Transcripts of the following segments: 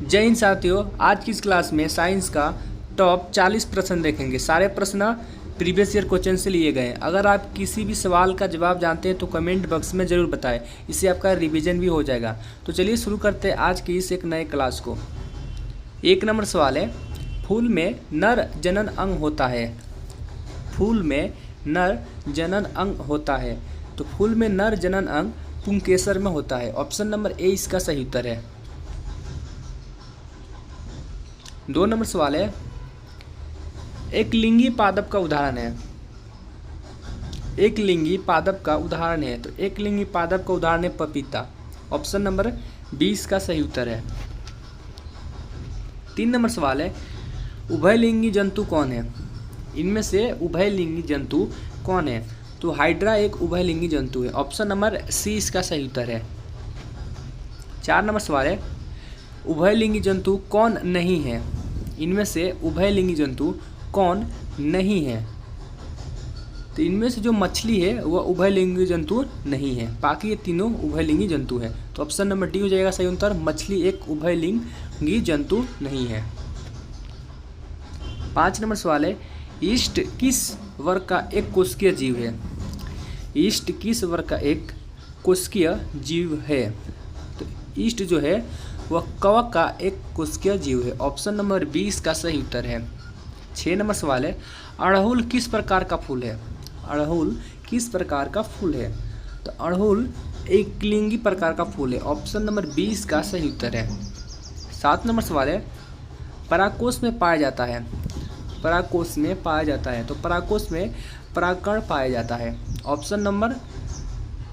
जय हिंद साथियों, आज की इस क्लास में साइंस का टॉप 40 प्रश्न देखेंगे। सारे प्रश्न प्रीवियस ईयर क्वेश्चन से लिए गए हैं। अगर आप किसी भी सवाल का जवाब जानते हैं तो कमेंट बॉक्स में ज़रूर बताएं, इससे आपका रिवीजन भी हो जाएगा। तो चलिए शुरू करते हैं आज की इस एक नए क्लास को। 1 नंबर सवाल है, फूल में नर जनन अंग होता है। फूल में नर जनन अंग होता है। तो फूल में नर जनन अंग पुंकेसर में होता है। ऑप्शन नंबर ए इसका सही उत्तर है। 2 नंबर सवाल है, एक लिंगी पादप का उदाहरण है। एक लिंगी पादप का उदाहरण है। तो एक लिंगी पादप का उदाहरण है पपीता। ऑप्शन नंबर 20 का सही उत्तर है। 3 नंबर सवाल है, उभयलिंगी जंतु कौन है। इनमें से उभयलिंगी जंतु कौन है। तो हाइड्रा एक उभयलिंगी जंतु है। ऑप्शन नंबर सी इसका सही उत्तर है। 4 नंबर सवाल है, उभयलिंगी जंतु कौन नहीं है। इनमें से उभयलिंगी जंतु कौन नहीं है। तो इनमें से जो मछली है वह उभयलिंगी जंतु नहीं है, बाकी ये तीनों उभयलिंगी जंतु है। तो ऑप्शन नंबर डी हो जाएगा सही उत्तर। मछली एक उभयलिंगी जंतु नहीं है। 5 नंबर सवाल है, ईस्ट किस वर्ग का एक कोशिकीय जीव है। ईस्ट किस वर्ग का एक कोशिकीय जीव है। तो ईस्ट जो है वह कवक का एक कोशिकीय जीव है। ऑप्शन नंबर 20 का सही उत्तर है। 6 नंबर सवाल है, अड़हुल किस प्रकार का फूल है। अड़हुल किस प्रकार का फूल है। तो अड़हुल एक लिंगी प्रकार का फूल है। ऑप्शन नंबर 20 का सही उत्तर है। 7 नंबर सवाल है, परागकोश में पाया जाता है। परागकोश में पाया जाता है। तो परागकोश में परागकण पाया जाता है। ऑप्शन नंबर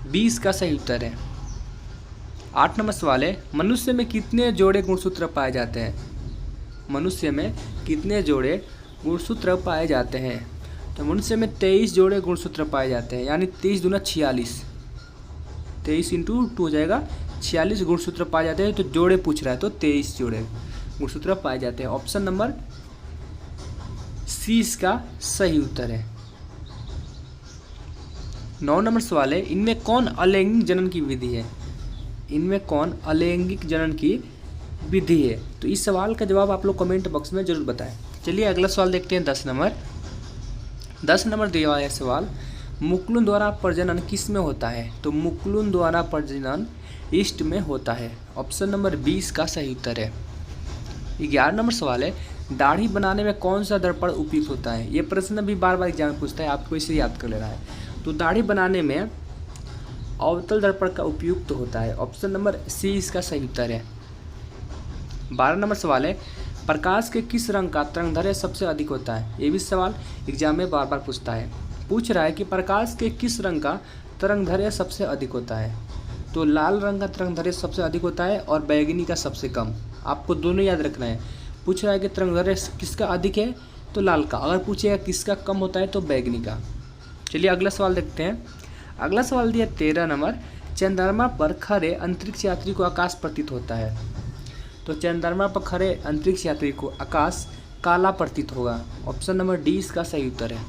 20 का सही उत्तर है। 8 नंबर सवाल है, मनुष्य में कितने जोड़े गुणसूत्र पाए जाते हैं। मनुष्य में कितने जोड़े गुणसूत्र पाए जाते हैं। तो मनुष्य में 23 जोड़े गुणसूत्र पाए जाते हैं, यानी 23 दूना 46। 23 × 2 हो जाएगा 46 गुणसूत्र पाए जाते हैं। तो जोड़े पूछ रहा है तो 23 जोड़े गुणसूत्र पाए जाते हैं। ऑप्शन नंबर सी इसका सही उत्तर है। 9 नंबर सवाल है, इनमें कौन अलैंगिक जनन की विधि है। इनमें कौन अलैंगिक जनन की विधि है। तो इस सवाल का जवाब आप लोग कमेंट बॉक्स में जरूर बताएं। चलिए अगला सवाल देखते हैं। 10 नंबर दिया है सवाल, मुकुलन द्वारा प्रजनन किस में होता है। तो मुकुलन द्वारा प्रजनन ईस्ट में होता है। ऑप्शन नंबर 20 का सही उत्तर है। 11 नंबर सवाल है, दाढ़ी बनाने में कौन सा दर्पण उपयुक्त होता है। ये प्रश्न भी बार बार एग्जाम में पूछता है, आपको इसे याद कर लेना है। तो दाढ़ी बनाने में अवतल दर्पण का उपयुक्त होता है। ऑप्शन नंबर सी इसका सही उत्तर है। 12 नंबर सवाल है, प्रकाश के किस रंग का तरंगदैर्घ्य सबसे अधिक होता है। ये भी सवाल एग्जाम में बार बार पूछ रहा है कि प्रकाश के किस रंग का तरंगदैर्घ्य सबसे अधिक होता है। तो लाल रंग का तरंगदैर्घ्य सबसे अधिक होता है और बैगनी का सबसे कम। आपको दोनों याद रखना है। पूछ रहा है कि तरंगदैर्घ्य किसका अधिक है तो लाल का, अगर पूछेगा किसका कम होता है तो बैगनी का। चलिए अगला सवाल देखते हैं। अगला सवाल दिया 13 नंबर, चंद्रमा पर खड़े अंतरिक्ष यात्री को आकाश प्रतीत होता है। तो चंद्रमा पर खड़े अंतरिक्ष यात्री को आकाश काला प्रतीत होगा। ऑप्शन नंबर डी इसका सही उत्तर है।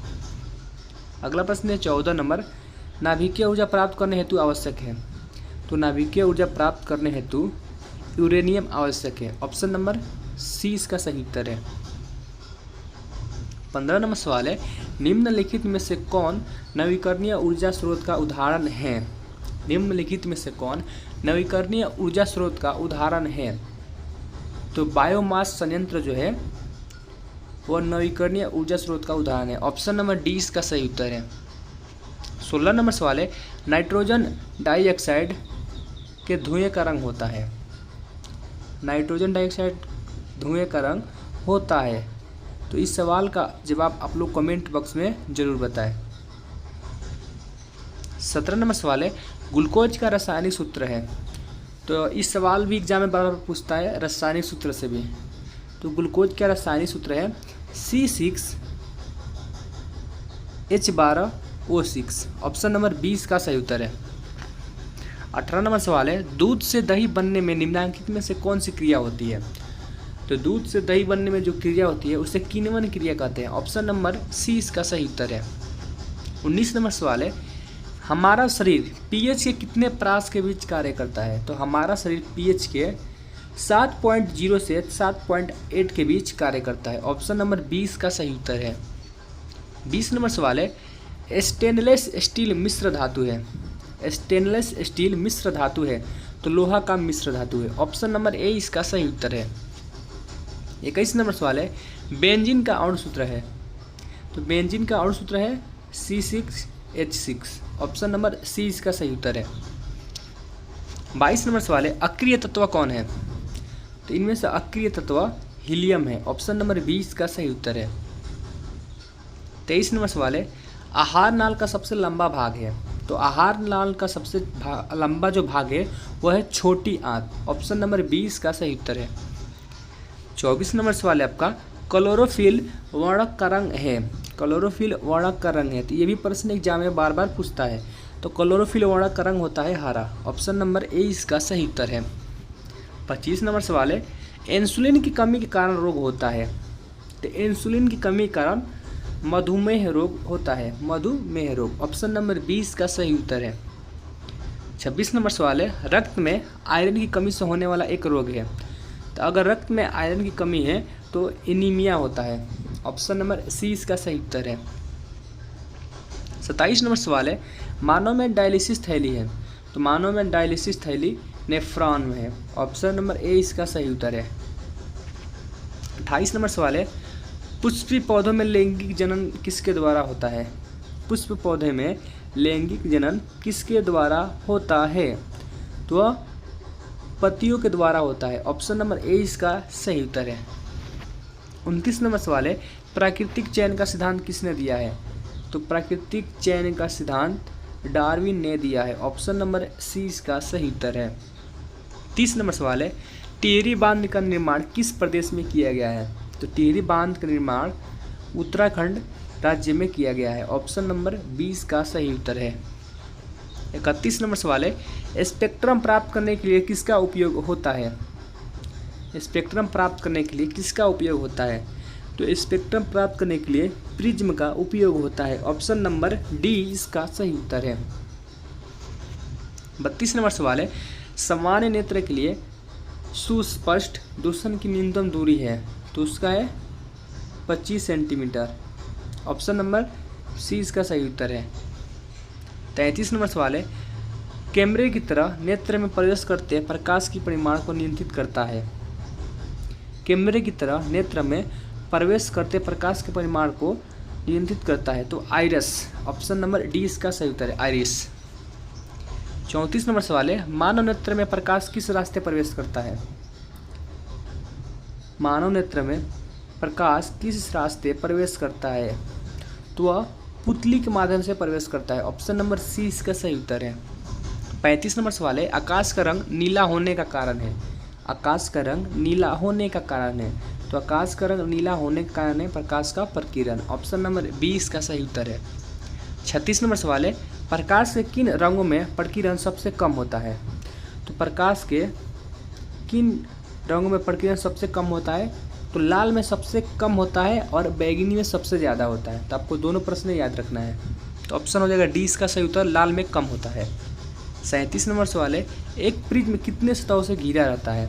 अगला प्रश्न है 14 नंबर, नाभिकीय ऊर्जा प्राप्त करने हेतु आवश्यक है। तो नाभिकीय ऊर्जा प्राप्त करने हेतु यूरेनियम आवश्यक है। ऑप्शन नंबर सी इसका सही उत्तर है। 15 नंबर सवाल है, निम्नलिखित में से कौन नवीकरणीय ऊर्जा स्रोत का उदाहरण है। निम्नलिखित में से कौन नवीकरणीय ऊर्जा स्रोत का उदाहरण है। तो बायोमास संयंत्र जो है वह नवीकरणीय ऊर्जा स्रोत का उदाहरण है। ऑप्शन नंबर डी इसका सही उत्तर है। 16 नंबर सवाल है, नाइट्रोजन डाइऑक्साइड के धुएं का रंग होता है। नाइट्रोजन डाइऑक्साइड धुएं का रंग होता है। तो इस सवाल का जवाब आप लोग कमेंट बॉक्स में जरूर बताएं। 17 नंबर सवाल है, ग्लूकोज का रासायनिक सूत्र है। तो इस सवाल भी एग्जाम में बार बार पूछता है रासायनिक सूत्र से भी। तो ग्लूकोज का रासायनिक सूत्र है C6H12O6। ऑप्शन नंबर 20 का सही उत्तर है। 18 नंबर सवाल है, दूध से दही बनने में निम्नलिखित में से कौन सी क्रिया होती है। तो दूध से दही बनने में जो क्रिया होती है उसे किण्वन क्रिया कहते हैं। ऑप्शन नंबर सी इसका सही उत्तर है। 19 नंबर सवाल है, हमारा शरीर पीएच के कितने प्रास के बीच कार्य करता है। तो हमारा शरीर पीएच के 7.0 से 7.8 के बीच कार्य करता है। ऑप्शन नंबर 20 का सही उत्तर है। 20 नंबर सवाल है, स्टेनलेस स्टील मिश्र धातु है। स्टेनलेस स्टील मिश्र धातु है तो लोहा का मिश्र धातु है। ऑप्शन नंबर ए इसका सही उत्तर है। 21 नंबर सवाल है, बेंजीन का अणु सूत्र है। तो बेंजीन का अणु सूत्र है C6H6। ऑप्शन नंबर सी इसका सही उत्तर है। 22 नंबर सवाल है, अक्रिय तत्व कौन है। तो इनमें से अक्रिय तत्व हीलियम है। ऑप्शन नंबर 20 का सही उत्तर है। 23 नंबर सवाल है, आहार नाल का सबसे लंबा भाग है। तो आहार नाल का सबसे लंबा जो भाग है वह है छोटी आंत। ऑप्शन नंबर 20 का सही उत्तर है। 24 नंबर सवाल है आपका, क्लोरोफिल वर्णक का रंग है। क्लोरोफिल वर्णक का रंग है, तो ये भी प्रश्न एग्जाम में बार बार पूछता है। तो क्लोरोफिल वर्णक का रंग होता है हरा। ऑप्शन नंबर ए इसका सही उत्तर है। 25 नंबर सवाल है, इंसुलिन की कमी के कारण रोग होता है। तो इंसुलिन की कमी के कारण मधुमेह रोग होता है। मधुमेह रोग। ऑप्शन नंबर 20 का सही उत्तर है। 26 नंबर सवाल है, रक्त में आयरन की कमी से होने वाला एक रोग है। तो अगर रक्त में आयरन की कमी है तो एनीमिया होता है। ऑप्शन नंबर सी इसका सही उत्तर है। 27 नंबर सवाल है, मानव में डायलिसिस थैली है। तो मानव में डायलिसिस थैली नेफ्रॉन में है। ऑप्शन नंबर ए इसका सही उत्तर है। 28 नंबर सवाल है, पुष्पी पौधों में लैंगिक जनन किसके द्वारा होता है। पुष्प पौधे में लैंगिक जनन किसके द्वारा होता है। तो वह पतियों के द्वारा होता है। ऑप्शन नंबर ए इसका सही उत्तर है। 29 नंबर सवाल है, प्राकृतिक चयन का सिद्धांत किसने दिया है। तो प्राकृतिक चयन का सिद्धांत डार्विन ने दिया है। ऑप्शन नंबर सी इसका सही उत्तर है। 30 नंबर सवाल है, टिहरी बांध का निर्माण किस प्रदेश में किया गया है। तो टिहरी बांध का निर्माण उत्तराखंड राज्य में किया गया है। ऑप्शन नंबर 20 का सही उत्तर है। 31 नंबर सवाल है, स्पेक्ट्रम प्राप्त करने के लिए किसका उपयोग होता है। स्पेक्ट्रम प्राप्त करने के लिए किसका उपयोग होता है। तो स्पेक्ट्रम प्राप्त करने के लिए प्रिज्म का उपयोग होता है। ऑप्शन नंबर डी इसका सही उत्तर है। 32 नंबर सवाल है, सामान्य नेत्र के लिए सुस्पष्ट दूषण की न्यूनतम दूरी है। तो उसका है 25 सेंटीमीटर। ऑप्शन नंबर सी इसका सही उत्तर है। 33 नंबर सवाल है, कैमरे की तरह नेत्र में प्रवेश करते प्रकाश की परिमाण को नियंत्रित करता है। कैमरे की तरह नेत्र में प्रवेश करते प्रकाश के परिमाण को नियंत्रित करता है। तो आइरिस। ऑप्शन नंबर डी इसका सही उत्तर है, आइरिस। 34 नंबर सवाल है, मानव नेत्र में प्रकाश किस रास्ते प्रवेश करता है। मानव नेत्र में प्रकाश किस रास्ते प्रवेश करता है। तो वह पुतली के माध्यम से प्रवेश करता है। ऑप्शन नंबर सी इसका सही उत्तर है। 35 नंबर सवाल है, आकाश का रंग नीला होने का कारण है। आकाश का रंग नीला होने का कारण है। तो आकाश का रंग नीला होने का कारण है प्रकाश का प्रकीर्णन। ऑप्शन नंबर 20 का सही उत्तर है। 36 नंबर सवाल है, प्रकाश के किन रंगों में प्रकीर्णन सबसे कम होता है। तो प्रकाश के किन रंगों में प्रकीर्णन सबसे कम होता है। तो लाल में सबसे कम होता है और बैगनी में सबसे ज़्यादा होता है। तो आपको दोनों प्रश्न याद रखना है। तो ऑप्शन हो जाएगा डी इसका सही उत्तर, लाल में कम होता है। 37 नंबर सवाल है, एक प्रिज्म कितने सतहों से घिरा रहता है।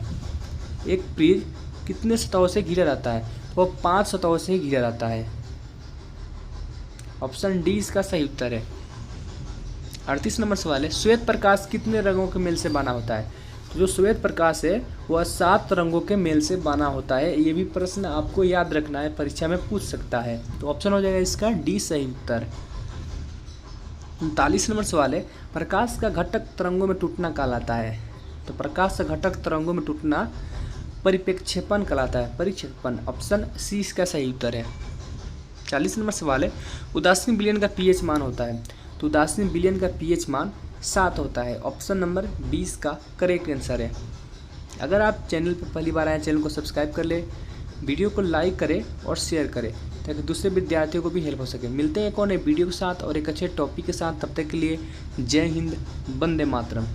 एक प्रिज्म कितने सतहों से घिरा रहता है। वो 5 सतहों से घिरा रहता है। ऑप्शन डी इसका सही उत्तर है। 38 नंबर सवाल है, श्वेत प्रकाश कितने रंगों के मेल से बना होता है। तो जो श्वेत प्रकाश है वह 7 रंगों के मेल से बना होता है। ये भी प्रश्न आपको याद रखना है, परीक्षा में पूछ सकता है। तो ऑप्शन हो जाएगा इसका डी सही उत्तर। 39 नंबर सवाल है, प्रकाश का घटक तरंगों में टूटना कहलाता है। तो प्रकाश का घटक तरंगों में टूटना परिप्रेक्षेपण कहलाता है। परिक्षेपण। ऑप्शन सी इसका सही उत्तर है। 40 नंबर सवाल है, उदासीन विलयन का पीएच मान होता है। तो उदासीन विलयन का पीएच मान 7 होता है। ऑप्शन नंबर 20 का करेक्ट आंसर है। अगर आप चैनल पर पहली बार आए, चैनल को सब्सक्राइब कर ले, वीडियो को लाइक करें और शेयर करें ताकि दूसरे विद्यार्थियों को भी हेल्प हो सके। मिलते हैं एक और नए वीडियो के साथ और एक अच्छे टॉपिक के साथ। तब तक के लिए जय हिंद, वंदे मातरम।